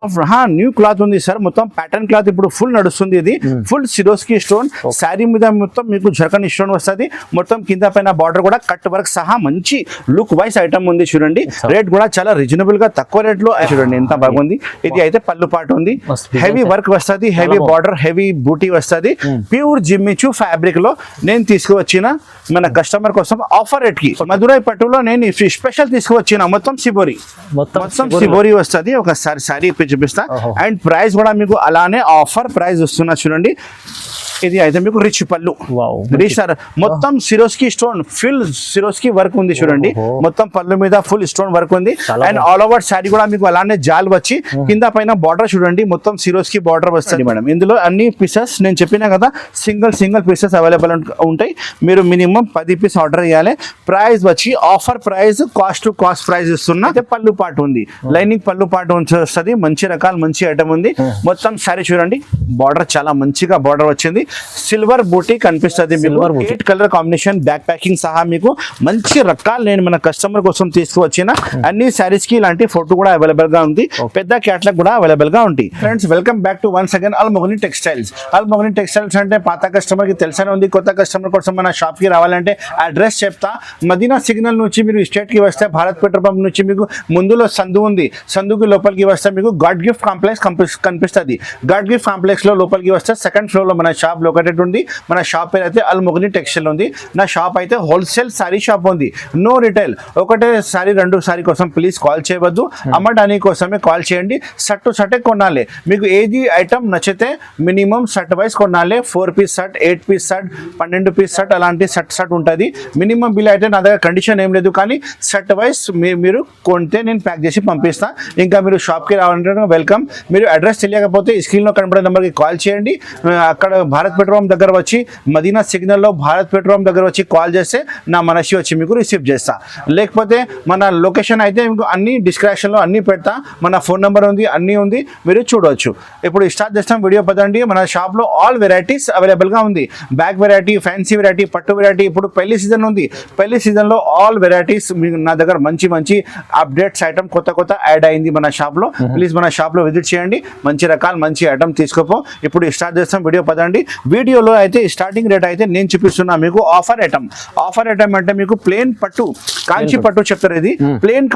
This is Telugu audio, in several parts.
న్యూ క్లాత్ ఉంది సార్, మొత్తం ప్యాటర్న్ క్లాత్ ఇప్పుడు ఫుల్ నడుస్తుంది. ఇది ఫుల్ సిరోస్కి స్టోన్ శారీ మీద మొత్తం మీకు జర్కన్ స్టోన్ వస్తుంది. మొత్తం కింద పైన బార్డర్ కూడా కట్ వర్క్ సహా మంచి లుక్ వైస్ ఐటమ్ ఉంది చూడండి. రేట్ కూడా చాలా రీజనబుల్ గా తక్కువ రేట్ లో చూడండి ఎంత బాగుంది. ఇది అయితే పళ్ళు పాటు ఉంది, హెవీ వర్క్ వస్తుంది, హెవీ బార్డర్, హెవీ బూటీ వస్తుంది. ప్యూర్ జిమ్మిచు ఫ్యాబ్రిక్ లో నేను తీసుకువచ్చిన మన కస్టమర్ కోసం ఆఫర్ రేట్ కి మధురై పట్టులో నేను స్పెషల్ తీసుకువచ్చిన మొత్తం సిబోరి వస్తుంది. ఒకసారి సారీ చూపిస్తా. అండ్ ప్రైస్ కూడా మీకు అలానే ఆఫర్ ప్రైస్ వస్తున్నా చూడండి. ఇది అయితే మీకు రిచ్ పళ్ళు, రిచ్ సార్ మొత్తం Swarovski stone full Swarovski work ఉంది చూడండి. మొత్తం పళ్ళు మీద ఫుల్ స్టోన్ వర్క్ ఉంది. అండ్ ఆల్ ఓవర్ శారీ కూడా మీకు అలానే జాల్ వచ్చి కింద పైన బార్డర్ చూడండి, మొత్తం సిరోస్కి బార్డర్ వస్తుంది మేడం. ఇందులో అన్ని పీసెస్ నేను చెప్పినా కదా, సింగిల్ పీసెస్ అవైలబుల్ ఉంటాయి. మీరు మినిమం 10 పీస్ ఆర్డర్ చేయాలి. ప్రైస్ వచ్చి offer price, cost to cost price ఇస్తున్నా. అయితే పళ్ళు పాటు ఉంది, లైనింగ్ పళ్ళు పాటు వస్తుంది. మంచి రకాలు మంచి ఐటమ్ ఉంది. మొత్తం శారీ చూడండి, బార్డర్ చాలా మంచిగా బార్డర్ వచ్చింది. సిల్వర్ బూటీ కనిపిస్తుంది, 8 కలర్ కాంబినేషన్, బ్యాక్ ప్యాకింగ్ సహా మీకు మంచి రకాలు నేను మన కస్టమర్ కోసం తీసుకువచ్చిన. అన్ని శారీస్ కి ఇలాంటి ఫోటో కూడా అవైలబుల్ గా ఉంది, పెద్ద క్యాటలాగ్ కూడా అవైలబుల్ గా ఉంది. Friends welcome back to once again అల్మోగ్ని textiles. అల్మోగ్ని textiles అంటే పాత కస్టమర్ కి తెలిసనే ఉంది. కొత్త కస్టమర్ కోసం మన షాప్ కి రావాలంటే అడ్రస్ చెప్తా. మదీనా సిగ్నల్ నుంచి మీరు స్టేట్ కి వస్తే భారత్ పెట్రోల్ పంప్ నుంచి మీకు ముందులో సందు ఉంది, సందుకి లోపలికి వస్తే మీకు గాడ్ గిఫ్ట్ కాంప్లెక్స్ కనిపిస్తుంది. గాడ్ గిఫ్ట్ కాంప్లెక్స్ లో లోపలికి వస్తే సెకండ్ ఫ్లోర్ లో మన షాప్ లొకేటెడ్ ఉంది. మన షాప్ పేరు అయితే అల్మోగ్ని టెక్స్టైల్ ఉంది. నా షాప్ అయితే హోల్సేల్ సారీ షాప్ ఉంది, నో రిటైల్. ఒకటే సారీ 2 సారీ కోసం ప్లీజ్ కాల్ చేయవద్దు, అమ్మడానికి కోసమే కాల్ చేయండి. సట్టే కొనాలి. మీకు ఏది ఐటమ్ నచ్చితే మినిమం షర్ట్ వైజ్ కొనాలి. 4 piece shirt, 8 piece shirt, 12 piece shirt అలాంటి షర్ట్ ఉంటుంది. మినిమం బిల్ అయితే నా దగ్గర కండిషన్ ఏం లేదు, కానీ షర్ట్ వైజ్ మీరు కొంటే నేను ప్యాక్ చేసి పంపిస్తాను. ఇంకా మీరు షాప్కి రావాలంటే వెల్కమ్. మీరు అడ్రస్ తెలియకపోతే స్క్రీన్లో కనబడే నెంబర్కి కాల్ చేయండి. అక్కడ భారత్ పెట్రోల్ దగ్గర వచ్చి మదీనా సిగ్నల్లో భారత్ పెట్రోల్ దగ్గర వచ్చి కాల్ చేస్తే నా మనిషి వచ్చి మీకు రిసీవ్ చేస్తా. లేకపోతే మన లొకేషన్ అయితే మీకు అన్ని డిస్క్రిప్షన్లో అన్ని పెడతా. మన ఫోన్ నెంబర్ ఉంది, అన్నీ ఉంది, మీరు చూడవచ్చు. ఇప్పుడు స్టార్ట్ చేస్తాం వీడియో పదండి. మన షాప్లో ఆల్ వెరైటీస్ అవైలబుల్గా ఉంది. బ్యాగ్ వెరైటీ, ఫ్యాన్సీ వెరైటీ, పట్టు వెరైటీ. ఇప్పుడు పెళ్లి సీజన్ ఉంది, పెళ్లి సీజన్లో ఆల్ వెరైటీస్ నా దగ్గర మంచి అప్డేట్స్ ఐటమ్ కొత్త యాడ్ అయింది మన షాప్లో. ప్లీజ్ మన షాప్లో విజిట్ చేయండి, మంచి రకాలు మంచి ఐటమ్ తీసుకోపో. ఇప్పుడు స్టార్ట్ చేస్తాం వీడియో పదండి. వీడియోలో అయితే స్టార్టింగ్ రేట్ అయితే నేను చూపిస్తున్నా మీకు ఆఫర్ ఐటమ్ అంటే మీకు ప్లేన్ పట్టు, కాంచి పట్టు చెప్తారు. ఇది ప్లేన్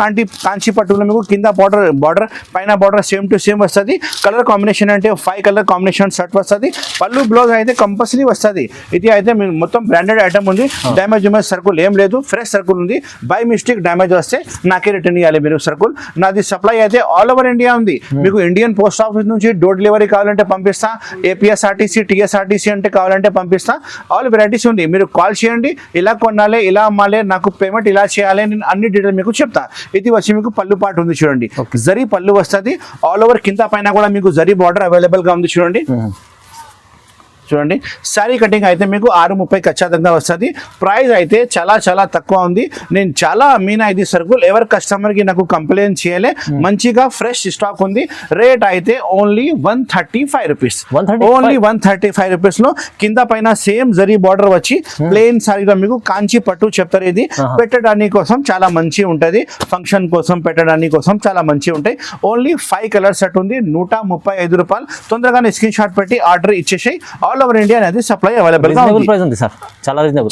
కాంచి పట్టులో మీకు కింద బార్డర్ పైన బార్డర్ సేమ్ టు సేమ్ వస్తుంది. కలర్ కాంబినేషన్ అంటే 5 కలర్ కాంబినేషన్ షర్ట్ వస్తుంది. పళ్ళు బ్లౌజ్ అయితే కంపల్సరీ వస్తుంది. ఇది అయితే మొత్తం బ్రాండెడ్ ఐటమ్ ఉంది. డ్యామేజ్ సర్కుల్ ఏం లేదు, ఫ్రెష్ సర్కుల్ ఉంది. బై మిస్టేక్ డ్యామేజ్ వస్తే నాకే రిటర్న్ ఇవ్వాలి మీరు సర్కుల్. నాది సప్లై అయితే ఆల్ ఓవర్ ఇండియా ఉంది. మీకు ఇండియన్ పోస్ట్ ఆఫీస్ నుంచి డోర్ డెలివరీ కావాలంటే పంపిస్తా. ఏపీఎస్ఆర్టీసీ, టీఎస్ఆర్టీసీ అంటే కావాలంటే పంపిస్తా. ఆల్ వెరైటీస్ ఉంది. మీరు కాల్ చేయండి, ఇలా కొనాలి, ఇలా అమ్మాలి, నాకు పేమెంట్ ఇలా చేయాలి, నేను అన్ని డీటెయిల్ మీకు చెప్తా. ఇది వచ్చి మీకు పళ్ళు పాటు ఉంది చూడండి, జరీ పళ్ళు వస్తుంది. ఆల్ ఓవర్ కింద పైన కూడా మీకు జరీ బార్డర్ అవైలబుల్ గా ఉంది చూడండి. శారీ కటింగ్ అయితే మీకు 630 ఖచ్చితంగా వస్తుంది. ప్రైస్ అయితే చాలా తక్కువ ఉంది. నేను చాలా అమ్మిన ఇది సరుకులు, ఎవరి కస్టమర్కి నాకు కంప్లైంట్ చేయలే. మంచిగా ఫ్రెష్ స్టాక్ ఉంది. రేట్ అయితే ఓన్లీ 135 రూపీస్, ఓన్లీ 135 రూపీస్ లో కింద పైన సేమ్ జరీ బార్డర్ వచ్చి ప్లెయిన్ సారీలో మీకు కాంచి పట్టు చెప్తారు. ఇది పెట్టడానికి కోసం చాలా మంచి ఉంటుంది, ఫంక్షన్ కోసం పెట్టడానికి కోసం చాలా మంచి ఉంటాయి. ఓన్లీ 5 కలర్ సెట్ ఉంది, 135 రూపాయలు. తొందరగానే స్క్రీన్ షాట్ పెట్టి ఆర్డర్ ఇచ్చేసాయి. ఆల్ ఓవర్ ఇండియా అనేది సప్లై అవైలబుల్ గా ఉంది సార్.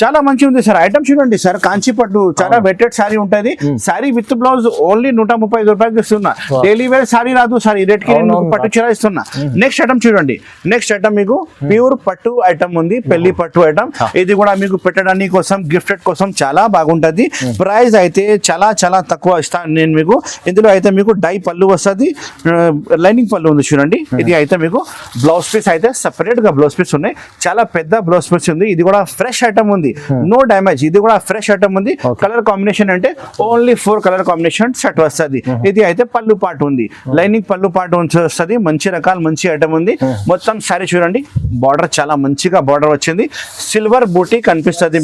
చాలా మంచి ఉంది సార్. ఐటమ్ చూడండి సార్, కాంచి పట్టు చాలా వెట్టెడ్ సారీ ఉంటుంది. సారీ విత్ బ్లౌజ్ ఓన్లీ 135 రూపాయలకి ఇస్తున్నా. డైలీ వేర్ సారీ రాదు సార్, ఈ రేట్ కి నేను పట్టు చీర ఇస్తున్నా. నెక్స్ట్ ఐటమ్ చూడండి, నెక్స్ట్ ఐటమ్ మీకు ప్యూర్ పట్టు ఐటమ్ ఉంది, పెళ్లి పట్టు ఐటమ్. ఇది కూడా మీకు పెట్టడానికి కోసం, గిఫ్టెడ్ కోసం చాలా బాగుంటది. ప్రైస్ అయితే చాలా తక్కువ ఇస్తాను నేను మీకు. ఇందులో అయితే మీకు డై పళ్ళు వస్తుంది, లైనింగ్ పళ్ళు ఉంది చూడండి. ఇది అయితే మీకు బ్లౌజ్ పీస్ అయితే సపరేట్ గా బ్లౌజ్ పీస్ ఉన్నాయి, చాలా పెద్ద బ్లౌజ్ పీస్ ఉంది. ఇది కూడా ఫ్రెష్ ఐటమ్ ఉంది, నో డ్యామేజ్. ఇది కూడా ఫ్రెష్ ఐటమ్ ఉంది. కలర్ కాంబినేషన్ అంటే ఓన్లీ 4 కలర్ కాంబినేషన్ షర్ట్ వస్తుంది. ఇది అయితే పళ్ళు పాటు ఉంది, లైనింగ్ పళ్ళు పాటు వస్తుంది. మంచి రకాలు మంచి ఐటమ్ ఉంది. మొత్తం సారీ చూడండి, బార్డర్ చాలా మంచిగా బార్డర్ వచ్చింది. సిల్వర్ బూటీ కనిపిస్తుంది,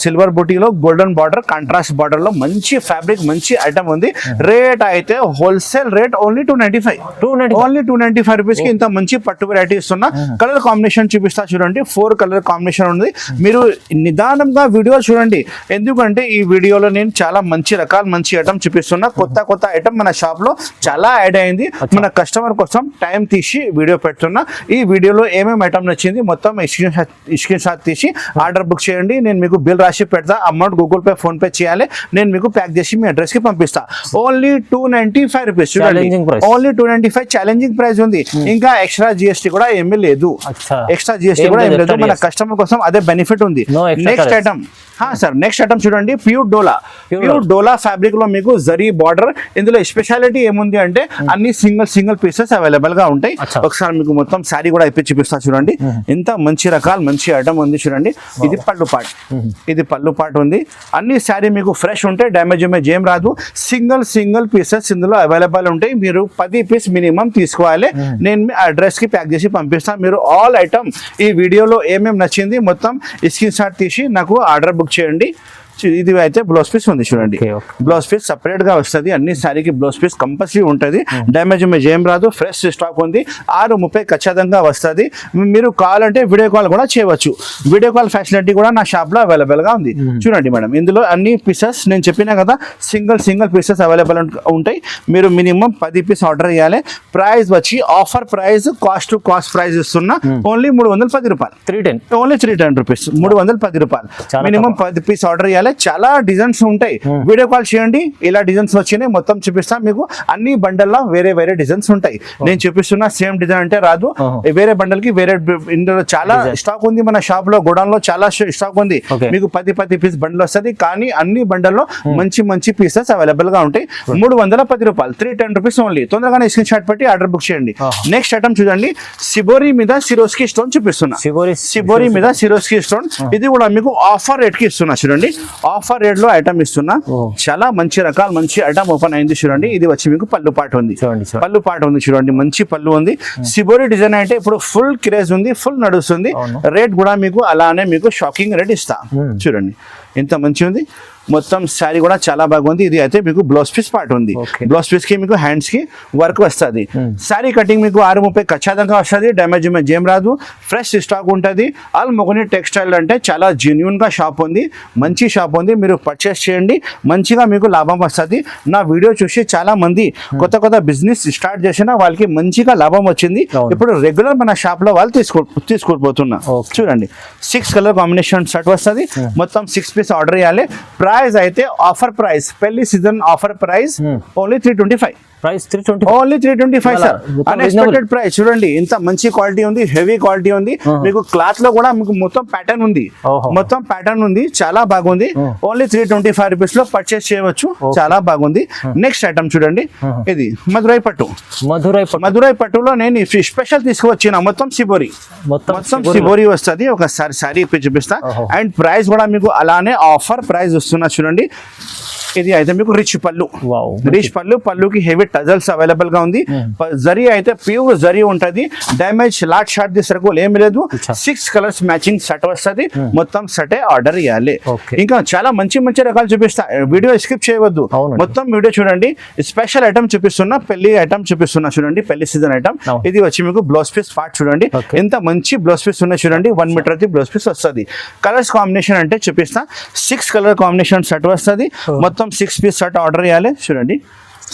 సిల్వర్ బూటీలో గోల్డెన్ బార్డర్, కాంట్రాస్ట్ బార్డర్ లో మంచి ఫ్యాబ్రిక్ మంచి ఐటమ్ ఉంది. రేట్ అయితే హోల్సేల్ రేట్ ఓన్లీ 295 రూపీస్ కి ఇంత మంచి పట్టు వెరైటీ ఇస్తున్నా. కలర్ కాంబినేషన్ కాంబినేషన్ చూపిస్తా చూడండి, 4 కలర్ కాంబినేషన్ ఉంది. మీరు నిదానంగా వీడియో చూడండి, ఎందుకంటే ఈ వీడియోలో నేను చాలా మంచి ఐటమ్ చూపిస్తున్నా. కొత్త ఐటమ్ మన షాప్ లో చాలా యాడ్ అయింది. మన కస్టమర్ కోసం టైం తీసి వీడియో పెడుతున్నా. ఈ వీడియోలో ఏమేమి ఐటమ్ నచ్చింది మొత్తం స్క్రీన్ షాట్ తీసి ఆర్డర్ బుక్ చేయండి. నేను మీకు బిల్ రాసి పెడతా, amount Google pay phone pay చేయాలి, నేను మీకు ప్యాక్ చేసి మీ అడ్రస్ కి పంపిస్తా. ఓన్లీ 295 రూపీస్ చూడండి, ఓన్లీ 295 ఛాలెంజింగ్ ప్రైస్ ఉంది. ఇంకా ఎక్స్ట్రా జిఎస్టీ కూడా ఏమీ లేదు, ఎక్స్ట్రా జిఎస్టీ కూడా ఏమీ లేదు. మన కస్టమర్ కోసం అదే బెనిఫిట్ ఉంది. Next item sir, next item చూడండి, ప్యూర్ డోలా ఫ్యాబ్రిక్ లో మీకు జరీ బార్డర్. ఇందులో స్పెషాలిటీ ఏముంది అంటే అన్ని సింగిల్ పీసెస్ అవైలబుల్ గా ఉంటాయి. ఒకసారి మీకు మొత్తం శారీ కూడా అయిపోయి చూపిస్తా చూడండి, ఎంత మంచి మంచి ఐటమ్ ఉంది చూడండి. ఇది పళ్ళు పార్ట్ ఉంది. అన్ని శారీ మీకు ఫ్రెష్ ఉంటాయి, డ్యామేజ్ ఏం రాదు. సింగిల్ పీసెస్ ఇందులో అవైలబుల్ ఉంటాయి. మీరు 10 పీస్ మినిమం తీసుకోవాలి. నేను మీ అడ్రస్ కి ప్యాక్ చేసి పంపిస్తాను. మీరు ఆల్ ఐటమ్ ఈ వీడియోలో ఏమేమి నచ్చింది మొత్తం స్క్రీన్ షాట్ తీసి నాకు ఆర్డర్ బుక్ చేయండి. ఇది అయితే బ్లౌజ్ పీస్ ఉంది చూడండి, బ్లౌజ్ పీస్ సపరేట్ గా వస్తుంది. అన్ని శారీకి బ్లౌజ్ పీస్ కంపల్సరీ ఉంటుంది, డ్యామేజ్ ఏం రాదు. ఫ్రెష్ స్టాక్ ఉంది, 6:30 ఖచ్చితంగా వస్తుంది. మీరు కావాలంటే వీడియో కాల్ కూడా చేయవచ్చు. వీడియో కాల్ ఫెసిలిటీ కూడా నా షాప్ లో అవైలబుల్ గా ఉంది. చూడండి మేడం, ఇందులో అన్ని పీసెస్ నేను చెప్పినా కదా, సింగిల్ పీసెస్ అవైలబుల్ ఉంటాయి. మీరు మినిమం 10 పీస్ ఆర్డర్ చేయాలి. ప్రైస్ వచ్చి offer price, cost to cost price ఇస్తున్నా, ఓన్లీ 310 రూపాయలు, ఓన్లీ 310 రూపీస్, 310 రూపాయలు. మినిమం 10 పీస్ ఆర్డర్ చేయాలి. చాలా డిజైన్స్ ఉంటాయి, వీడియో కాల్ చేయండి. ఇలా డిజైన్స్ వచ్చినాయి మొత్తం చూపిస్తా మీకు. అన్ని బండల్లో వేరే డిజైన్స్ ఉంటాయి. నేను చూపిస్తున్నా సేమ్ డిజైన్ అంటే రాదు, వేరే బండల్ కి వేరే. ఇందులో చాలా స్టాక్ ఉంది మన షాప్ లో, గోడౌన్ లో చాలా స్టాక్ ఉంది. మీకు 10 పీస్ బండల్ వస్తుంది, కానీ అన్ని బండల్లో మంచి పీసెస్ అవైలబుల్ గా ఉంటాయి. 310 రూపాయలు, 310 రూపీస్ ఓన్లీ. తొందరగానే స్క్రీన్ షాట్ పెట్టి ఆర్డర్ బుక్ చేయండి. నెక్స్ట్ ఐటమ్ చూడండి, సిబోరి మీద సిరోస్కి స్టోన్ చూపిస్తున్నా. సిబోరి మీద సిరోస్కి స్టోన్, ఇది కూడా మీకు ఆఫర్ రేట్ కి ఇస్తున్నా చూడండి. ఆఫర్ రేట్ లో ఐటమ్ ఇస్తున్నా. చాలా మంచి ఐటమ్ ఓపెన్ అయింది చూడండి. ఇది వచ్చి మీకు పళ్ళు పాటు ఉంది చూడండి, మంచి పళ్ళు ఉంది. సిబోరి డిజైన్ అంటే ఇప్పుడు ఫుల్ క్రేజ్ ఉంది, ఫుల్ నడుస్తుంది. రేట్ కూడా మీకు అలానే మీకు షాకింగ్ రేట్ ఇస్తా చూడండి, ఎంత మంచి ఉంది. మొత్తం శారీ కూడా చాలా బాగుంది. ఇది అయితే మీకు బ్లౌజ్ పీస్ పార్ట్ ఉంది. బ్లౌజ్ పీస్ కి మీకు హ్యాండ్స్ కి వర్క్ వస్తుంది. శారీ కటింగ్ మీకు 6:30 ఖచ్చితంగా వస్తుంది, డ్యామేజ్ ఏం రాదు. ఫ్రెష్ స్టాక్ ఉంటుంది. ఆల్ మొగని టెక్స్టైల్ అంటే చాలా జెన్యూన్ గా షాప్ ఉంది, మంచి షాప్ ఉంది. మీరు పర్చేస్ చేయండి, మంచిగా మీకు లాభం వస్తుంది. నా వీడియో చూసి చాలా మంది కొత్త బిజినెస్ స్టార్ట్ చేసిన వాళ్ళకి మంచిగా లాభం వచ్చింది. ఇప్పుడు రెగ్యులర్ మన షాప్ లో వాళ్ళు తీసుకుపోతున్నా చూడండి. 6 కలర్ కాంబినేషన్ షర్ట్ వస్తుంది. మొత్తం 6 పీస్ ఆర్డర్ చేయాలి. ప్రైస్ అయితే ఆఫర్ ప్రైస్, పెళ్లి season offer price, only 325. Only 325 sir, unexpected price. చూడండి ఇంత మంచి క్వాలిటీ ఉంది, హెవీ క్వాలిటీ ఉంది. మీకు క్లాత్ లో కూడా మీకు మొత్తం ప్యాటర్న్ ఉంది, చాలా బాగుంది. ఓన్లీ 325 రూపీస్ లో పర్చేస్ చేయవచ్చు, చాలా బాగుంది. నెక్స్ట్ ఐటమ్ చూడండి, ఇది మధురై పట్టులో నేను స్పెషల్ తీసుకువచ్చిన మొత్తం సిబోరి వస్తుంది. ఒకసారి శారీ ఇప్పి చూపిస్తా. అండ్ ప్రైస్ కూడా మీకు అలానే ఆఫర్ ప్రైస్ వస్తున్నా చూడండి. ఇది అయితే మీకు రిచ్ పళ్ళుకి హెవీ టజల్స్ అవైలబుల్ గా ఉంది. జరీ అయితే ప్యూర్ జరీ ఉంటది, డ్యామేజ్ లాట్ షార్ట్ సరుకులు ఏమి లేదు. 6 కలర్స్ మ్యాచింగ్ సెట్ వస్తుంది. మొత్తం సెటే ఆర్డర్ ఇవ్వాలి. ఇంకా చాలా మంచి రకాలు చూపిస్తా, వీడియో స్కిప్ చేయవద్దు, మొత్తం వీడియో చూడండి. స్పెషల్ ఐటమ్ చూపిస్తున్నా, పెళ్లి ఐటమ్ చూపిస్తున్నా చూడండి, పెళ్లి సీజన్ ఐటమ్. ఇది వచ్చి మీకు బ్లౌజ్ పీస్ పార్ట్ చూడండి, ఎంత మంచి బ్లౌజ్ పీస్ ఉన్నాయి చూడండి. 1 మీటర్ బ్లౌజ్ పీస్ వస్తుంది. కలర్స్ కాంబినేషన్ అంటే చూపిస్తా, 6 కలర్ కాంబినేషన్ సెట్ వస్తుంది. మొత్తం 6 పీస్ షర్ట్ ఆర్డర్ చేయాలి చూడండి.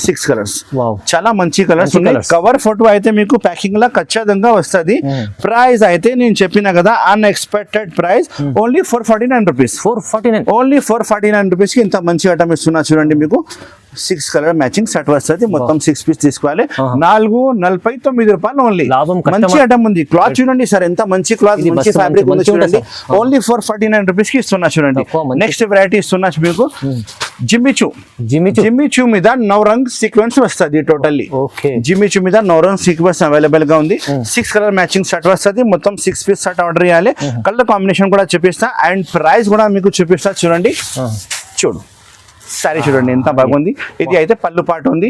6 కలర్స్, చాలా మంచి కలర్స్ ఉన్నాయి. కవర్ ఫోటో అయితే మీకు ప్యాకింగ్ లా ఖచ్చితంగా వస్తుంది. ప్రైస్ అయితే నేను చెప్పిన కదా, unexpected price, only 449 rupees. Only 449 rupees కి ఇంత మంచి ఐటమ్ ఇస్తున్నా చూడండి. మీకు 6 కలర్ మ్యాచింగ్ సెట్ వస్తుంది. మొత్తం 6 పీస్ తీసుకోవాలి. 449 రూపాయలు ఓన్లీ. మంచి ఐటమ్ ఉంది. క్లాత్ చూడండి సార్, ఎంత మంచి క్లాత్, మంచి ఫ్యాబ్రిక్ ఉంది చూడండి. ఓన్లీ 449 రూపీస్ కి ఇస్తున్నా చూడండి. నెక్స్ట్ వెరైటీ ఇస్తున్నా మీకు జిమ్మిచూ మీద నవరంగ్ సీక్వెన్స్ వస్తుంది. టోటల్లీ జిమ్మిచూ మీద నవరంగ్ సీక్వెన్స్ అవైలబుల్ గా ఉంది. 6 కలర్ మ్యాచింగ్ సెట్ వస్తుంది. మొత్తం 6 పీస్ సెట్ ఆర్డర్ చేయాలి. కలర్ కాంబినేషన్ కూడా చూపిస్తా, అండ్ ప్రైస్ కూడా మీకు చూపిస్తా చూడండి. సారీ చూడండి ఎంత బాగుంది. ఇది అయితే పళ్ళు పాటు ఉంది,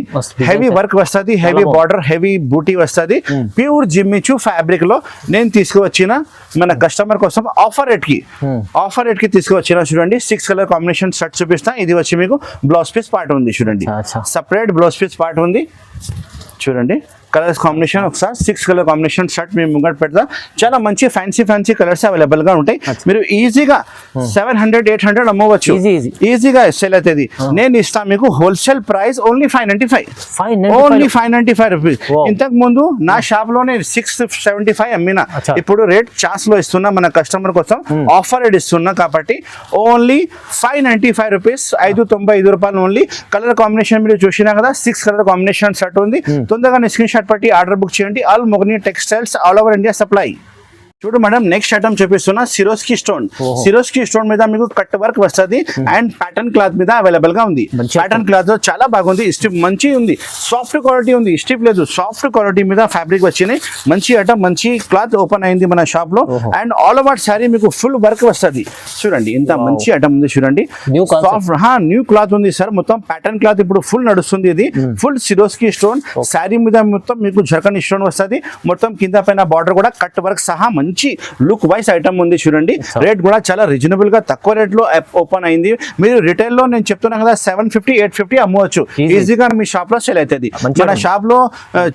హెవీ వర్క్ వస్తుంది, హెవీ బార్డర్, హెవీ బూటీ వస్తుంది. ప్యూర్ జిమ్మిచూ ఫ్యాబ్రిక్ లో నేను తీసుకువచ్చిన మన కస్టమర్ కోసం ఆఫర్ రేట్ కి తీసుకువచ్చిన చూడండి. 6 కలర్ కాంబినేషన్ షర్ట్ చూపిస్తా. ఇది వచ్చి మీకు బ్లౌజ్ పీస్ పార్ట్ ఉంది చూడండి, సపరేట్ బ్లౌజ్ పీస్ పార్ట్ ఉంది చూడండి. కలర్స్ కాంబినేషన్ ఒకసారి 6 కలర్ కాంబినేషన్ షర్ట్ మేము ముంగట పెడతా. చాలా మంచి ఫ్యాన్సీ కలర్స్ అవైలబుల్ గా ఉంటాయి. మీరు ఈజీగా 700-800 అమ్మవచ్చు, ఈజీగా సెల్ అవుతుంది. నేను ఇస్తా మీకు హోల్సేల్ ప్రైస్ ఓన్లీ 595 రూపీస్. ఇంతకు ముందు నా షాప్ లోనే 675 అమ్మినా, ఇప్పుడు రేట్ ఛాన్స్ లో ఇస్తున్నా మన కస్టమర్ కోసం, ఆఫర్ రేట్ ఇస్తున్నా కాబట్టి ఓన్లీ 595 రూపీస్, 595 రూపాయలు ఓన్లీ. కలర్ కాంబినేషన్ మీరు చూసినా కదా, 6 కలర్ కాంబినేషన్ షర్ట్ ఉంది. తొందరగా స్క్రీన్ షాట్ పట్టి ఆర్డర్ బుక్ చేయండి. ఆల్ మొగని textiles all over India supply. చూడు మేడం, నెక్స్ట్ ఐటమ్ చూపిస్తున్నా సిరోస్కి స్టోన్. సిరోస్కి స్టోన్ మీద మీకు కట్ వర్క్ వస్తుంది అండ్ ప్యాటర్న్ క్లాత్ మీద అవైలబుల్ గా ఉంది. ప్యాటర్న్ క్లాత్ చాలా బాగుంది, స్టిప్ మంచి ఉంది, సాఫ్ట్ క్వాలిటీ ఉంది, స్టిప్ లేదు, సాఫ్ట్ క్వాలిటీ మీద ఫ్యాబ్రిక్ వచ్చినాయి. మంచి ఐటమ్, మంచి క్లాత్ ఓపెన్ అయింది మన షాప్ లో. అండ్ ఆల్ ఓవర్ శారీ మీకు ఫుల్ వర్క్ వస్తుంది. చూడండి ఇంత మంచి ఐటమ్ ఉంది, చూడండి న్యూ క్లాత్ ఉంది సార్. మొత్తం ప్యాటర్న్ క్లాత్ ఇప్పుడు ఫుల్ నడుస్తుంది. ఇది ఫుల్ సిరోస్కి స్టోన్ శారీ మీద మొత్తం మీకు జర్కన్ స్టోన్ వస్తుంది. మొత్తం కింద పైన బార్డర్ కూడా కట్ వర్క్ సహా మంచి లుక్ వైస్ ఐటమ్ ఉంది. చూడండి రేట్ కూడా చాలా రీజనబుల్ గా తక్కువ రేట్ లో ఓపెన్ అయింది. మీరు రిటైల్ లో నేను చెప్తున్నా కదా 750-850 అమ్మవచ్చు, ఈజీగా మీ షాప్ లో సేల్ అవుతుంది. మన షాప్ లో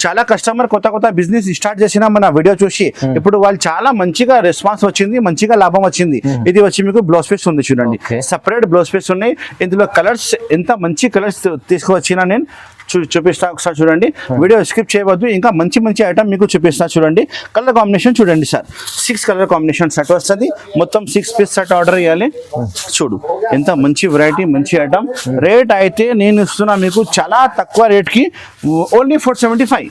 చాలా కస్టమర్ కొత్త బిజినెస్ స్టార్ట్ చేసిన మన వీడియో చూసి ఇప్పుడు వాళ్ళు చాలా మంచిగా రెస్పాన్స్ వచ్చింది, మంచిగా లాభం వచ్చింది. ఇది వచ్చి మీకు బ్లౌజ్ పీస్ ఉంది, చూడండి సపరేట్ బ్లౌజ్ పీస్ ఉన్నాయి. ఇందులో కలర్స్ ఎంత మంచి కలర్స్ తీసుకువచ్చినా నేను చూపిస్తా. ఒకసారి చూడండి, వీడియో స్కిప్ చేయవద్దు. ఇంకా మంచి ఐటమ్ మీకు చూపిస్తా. చూడండి కలర్ కాంబినేషన్ చూడండి సార్, 6 కలర్ కాంబినేషన్ సెట్ వస్తుంది. మొత్తం 6 పీస్ సెట్ ఆర్డర్ చేయాలి. చూడు ఎంత మంచి వెరైటీ, మంచి ఐటమ్. రేట్ అయితే నేను ఇస్తున్నా మీకు చాలా తక్కువ రేట్ కి, ఓన్లీ 475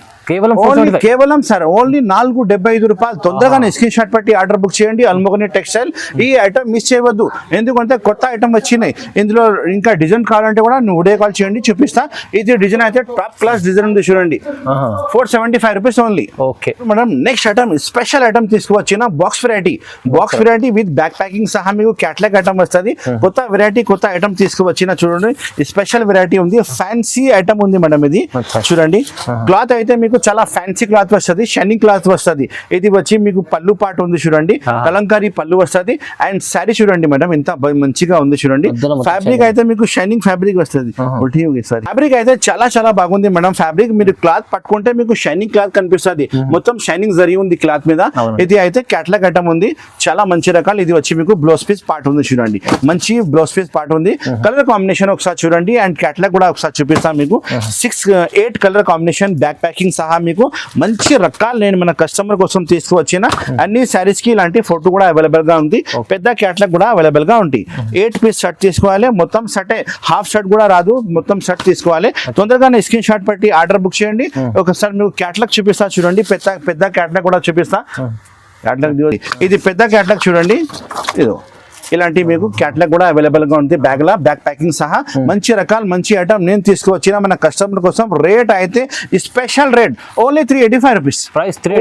కేవలం సార్, ఓన్లీ 475 రూపాయలు. తొందరగానే స్క్రీన్ షాట్ పెట్టి ఆర్డర్ బుక్ చేయండి. అల్మోగని టెక్స్టైల్. ఈ ఐటమ్ మిస్ చేయవద్దు, ఎందుకంటే కొత్త ఐటమ్ వచ్చినాయి. ఇందులో ఇంకా డిజైన్ కావాలంటే కూడా నువ్వు వీడియో కాల్ చేయండి, చూపిస్తా. ఇది డిజైన్ అయితే టాప్ క్లాస్ డిజైన్ ఉంది, చూడండి 475 rupees only. Okay madam, next item special item తీసుకువచ్చిన box variety with back packing సహా మీకు క్యాట్లాగ్ ఐటమ్ వస్తుంది. కొత్త వెరైటీ, కొత్త ఐటమ్ తీసుకువచ్చిన. చూడండి స్పెషల్ వెరైటీ ఉంది, ఫ్యాన్సీ ఐటమ్ ఉంది మేడం. ఇది చూడండి క్లాత్ అయితే మీకు చాలా ఫ్యాన్సీ క్లాత్ వస్తుంది, షైనింగ్ క్లాత్ వస్తుంది. ఇది వచ్చి మీకు పళ్ళు పాటు ఉంది, చూడండి కలంకారీ పళ్ళు వస్తుంది. అండ్ శారీ చూడండి మేడం ఎంత మంచిగా ఉంది, చూడండి ఫ్యాబ్రిక్ అయితే మీకు షైనింగ్ ఫ్యాబ్రిక్ వస్తుంది. ఫ్యాబ్రిక్ అయితే చాలా బాగుంది మేడం. ఫ్యాబ్రిక్ మీరు క్లాత్ పట్టుకుంటే మీకు షైనింగ్ క్లాత్ కనిపిస్తుంది, మొత్తం షైనింగ్ జరిగి ఉంది క్లాత్ మీద. ఇది అయితే క్యాట్లాగ్ ఐటమ్ ఉంది, చాలా మంచి రకాలు. ఇది వచ్చి మీకు బ్లౌజ్ పీస్ పార్ట్ ఉంది, చూడండి మంచి బ్లౌజ్ పీస్ పార్ట్ ఉంది. కలర్ కాంబినేషన్ ఒకసారి చూడండి అండ్ క్యాట్లాగ్ కూడా ఒకసారి చూపిస్తాను మీకు. 6-8 కలర్ కాంబినేషన్ బ్యాక్ ప్యాకింగ్ సహా మీకు మంచి రకాలు నేను మన కస్టమర్ కోసం తీసుకువచ్చిన. అన్ని శారీస్ కి ఇలాంటి ఫోటో కూడా అవైలబుల్ గా ఉంది, పెద్ద క్యాట్లాగ్ కూడా అవైలబుల్ గా ఉంది. 8 పీస్ షర్ట్ తీసుకోవాలి, మొత్తం షర్ట్, హాఫ్ షర్ట్ కూడా రాదు, మొత్తం షర్ట్ తీసుకోవాలి. తొందరగానే స్క్రీన్ షాట్ పెట్టి ఆర్డర్ బుక్ చేయండి. ఒకసారి మీకు క్యాట్లాగ్ చూపిస్తా, చూడండి పెద్ద క్యాట్లాగ్ కూడా చూపిస్తా. ఇది పెద్ద క్యాట్లాగ్ చూడండి, ఇదో ఇలాంటి మీకు క్యాట్లాగ్ కూడా అవైలబుల్ గా ఉంది. బ్యాక్ ప్యాకింగ్ సహా మంచి రకాలు, మంచి ఐటమ్ నేను తీసుకువచ్చిన మన కస్టమర్ కోసం. రేట్ అయితే special rate only 385 rupees,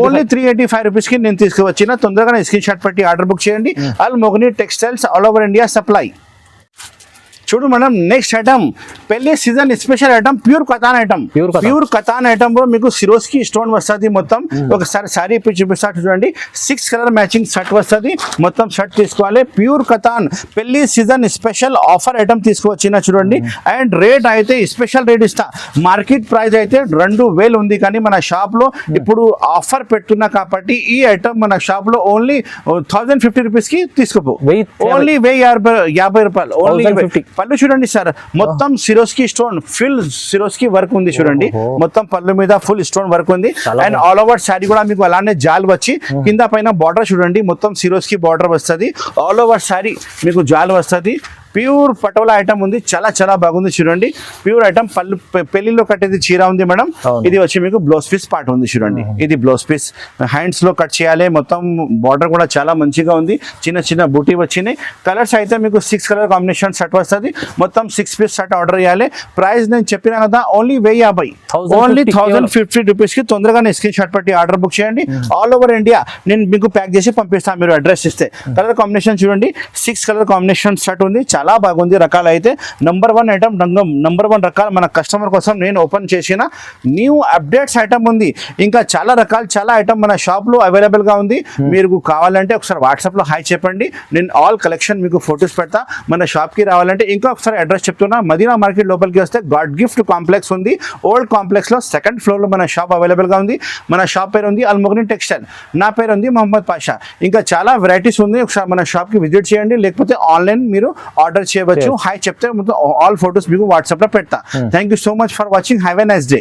only 385 rupees కి నేను తీసుకువచ్చిన. తొందరగా స్క్రీన్ షాట్ పెట్టి ఆర్డర్ బుక్ చేయండి. అల్మోగని textiles all over India supply. చూడు మేడం, నెక్స్ట్ ఐటమ్ పెళ్లి season special item pure katan item లో మీకు సిరోస్కి స్టోన్ వస్తుంది. మొత్తం ఒకసారి శారీ చూపిస్తా, చూడండి 6 కలర్ మ్యాచింగ్ షర్ట్ వస్తుంది. మొత్తం షర్ట్ తీసుకోవాలి. ప్యూర్ కతాన్ పెళ్లి సీజన్ స్పెషల్ ఆఫర్ ఐటమ్ తీసుకువచ్చిన, చూడండి. అండ్ రేట్ అయితే స్పెషల్ రేట్ ఇస్తా. మార్కెట్ ప్రైస్ అయితే 2000 ఉంది, కానీ మన షాప్ లో ఇప్పుడు ఆఫర్ పెట్టున్నా కాబట్టి ఈ ఐటమ్ మన షాప్ లో ఓన్లీ 1050 రూపీస్ కి తీసుకోపో. ఓన్లీ 1050 రూపాయలు ఓన్లీ. పళ్ళు చూడండి సార్, మొత్తం Swarovski stone full Swarovski work ఉంది, చూడండి మొత్తం పళ్ళు మీద ఫుల్ స్టోన్ వర్క్ ఉంది. అండ్ ఆల్ ఓవర్ శారీ కూడా మీకు అలానే జాల్ వచ్చి కింద పైన బార్డర్ చూడండి, మొత్తం సిరోస్కి బార్డర్ వస్తుంది. ఆల్ ఓవర్ శారీ మీకు జాల్ వస్తుంది. ప్యూర్ పటోలా ఐటమ్ ఉంది, చాలా బాగుంది, చూడండి ప్యూర్ ఐటమ్. పళ్ళు పెళ్లిలో కట్టేది చీర ఉంది మేడం. ఇది వచ్చి మీకు బ్లౌజ్ పీస్ పార్ట్ ఉంది, చూడండి ఇది బ్లౌజ్ పీస్. హ్యాండ్స్ లో కట్ చేయాలి. మొత్తం బార్డర్ కూడా చాలా మంచిగా ఉంది, చిన్న బూటీ వచ్చినాయి. కలర్స్ అయితే మీకు 6 కలర్ కాంబినేషన్ సెట్ వస్తుంది. మొత్తం 6 పీస్ సెట్ ఆర్డర్ చేయాలి. ప్రైస్ నేను చెప్పినా కదా ఓన్లీ 1050, ఓన్లీ 1050 రూపీస్ కి. తొందరగా స్క్రీన్ షాట్ పెట్టి ఆర్డర్ బుక్ చేయండి. ఆల్ ఓవర్ ఇండియా నేను మీకు ప్యాక్ చేసి పంపిస్తాను, మీరు అడ్రస్ ఇస్తే. కలర్ కాంబినేషన్ చూడండి, 6 కలర్ కాంబినేషన్ సెట్ ఉంది, చాలా చాలా బాగుంది. రకాలు అయితే నంబర్ 1 ఐటమ్ నంబర్ 1 రకాలు మన కస్టమర్ కోసం నేను ఓపెన్ చేసిన న్యూ అప్డేట్స్ ఐటమ్ ఉంది. ఇంకా చాలా రకాలు చాలా ఐటమ్ మన షాప్లో అవైలబుల్గా ఉంది. మీరు కావాలంటే ఒకసారి వాట్సాప్లో హాయ్ చెప్పండి, నేను ఆల్ కలెక్షన్ మీకు ఫొటోస్ పెడతా. మన షాప్కి రావాలంటే ఇంకా ఒకసారి అడ్రస్ చెప్తున్నా, మదీనా మార్కెట్ లోపలికి వస్తే గాడ్ గిఫ్ట్ కాంప్లెక్స్ ఉంది. ఓల్డ్ కాంప్లెక్స్లో 2nd ఫ్లోర్లో మన షాప్ అవైలబుల్గా ఉంది. మన షాప్ పేరు ఉంది అల్ ముగ్నిన్ టెక్స్టైల్, నా పేరు ఉంది మొహమ్మద్ పాషా. ఇంకా చాలా వెరైటీస్ ఉంది. ఒకసారి మన షాప్కి విజిట్ చేయండి, లేకపోతే ఆన్లైన్ మీరు ఆర్డర్ చేయవచ్చు. హాయ్ చెప్తే మొత్తం ఆల్ ఫొటోస్ మీకు వాట్సాప్లో పెడతా. Thank you so much for watching. Have a nice day.